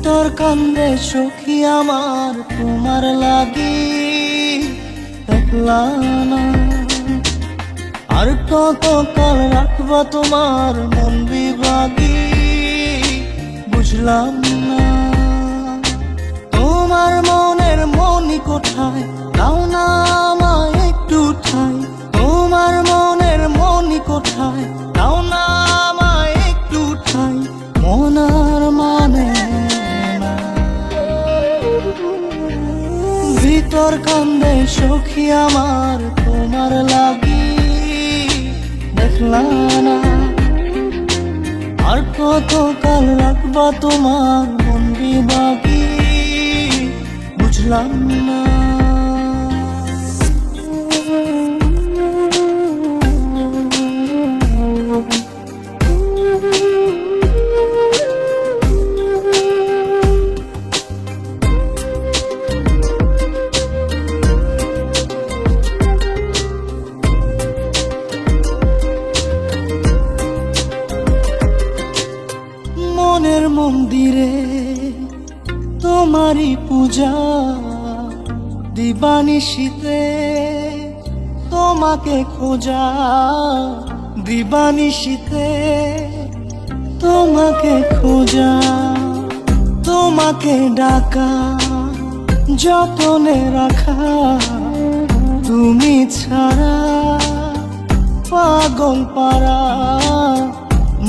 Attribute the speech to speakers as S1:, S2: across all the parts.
S1: ভিতর কান্দে সখী আমার তোমার লাগি, দেখলা না আর কত কাল রাখবা তোমার মন বিভাগী, বুঝলাম না তোমার মনের মনি কোথায়, দাও না আমায় একটু ঠাই। তোমার মনের মনি কোথায়, দাও না আমায় একটু ঠাই। মনার মানে না। ভিতর কান্দে সখী আমার তোমার লাগি, দেখলা না আর কত কাল রাখবা তোমার মন বিভাগী, বুঝলাম না। মনের মন্দিরে তোমারই পূজা, দিবানিশীতে তোমাকে খোঁজা, দিবানিশীতে তোমাকে খোঁজা, তোমাকে ডাকা, যতনে রাখা, তুমি ছাড়া পাগল পারা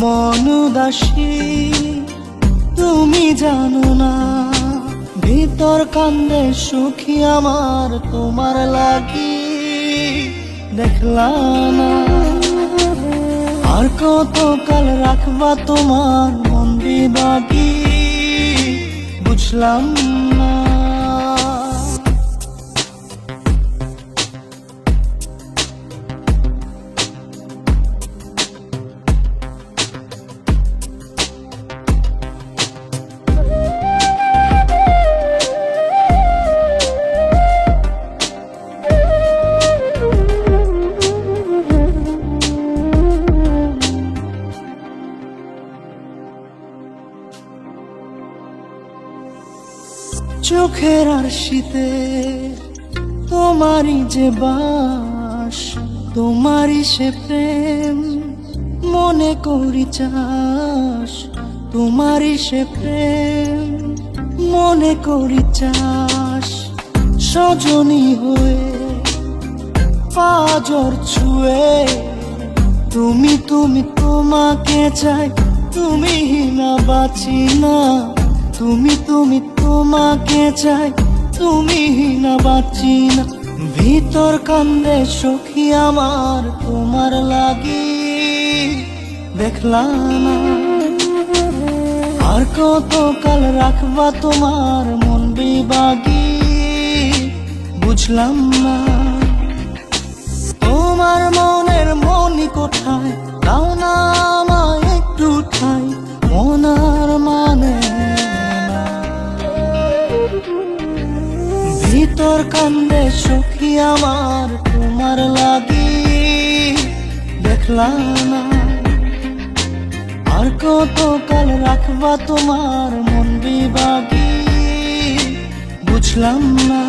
S1: মন উদাসী, তুমি জানো না। ভিতর কান্দে সখী আমার তোমার লাগি, দেখলা না আর কত কাল রাখবা তোমার মন বিভাগী, বুঝলাম না। চোখের আরশিতে তোমারই যে বাস, তোমারই সে প্রেম মনে করি চাস, তোমারই সে প্রেম মনে করি চাস। সজনী হয়ে পাজর ছুঁয়ে তুমি তুমি তোমাকে চাই, তুমি না বাঁচি না। তুমি তুমি তোমাকে চাই, তুমি না বাঁচি না। ভিতর কান্দে সখী আমার তোমার লাগি, দেখলা না আর কত কাল রাখবা তোমার মন বিভাগী, বুঝলাম না। তোমার মনের মনি কোথায়, দাও না আমায় একটু ঠাই। মনার মানে না। ভিতর কান্দে সখী আমার তোমার লাগি, দেখলা না আর কত কাল রাখবা তোমার মন বিভাগী, বুঝলাম না।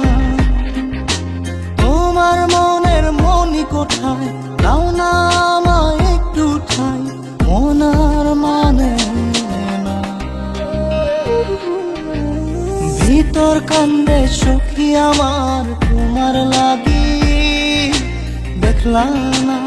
S1: তোমার মনের মনি কোথায়, দাও না আমায় একটু ঠাই। মনার মানে না। ভিতর কান্দে সখী আমার তোমার লাগি, দেখলা না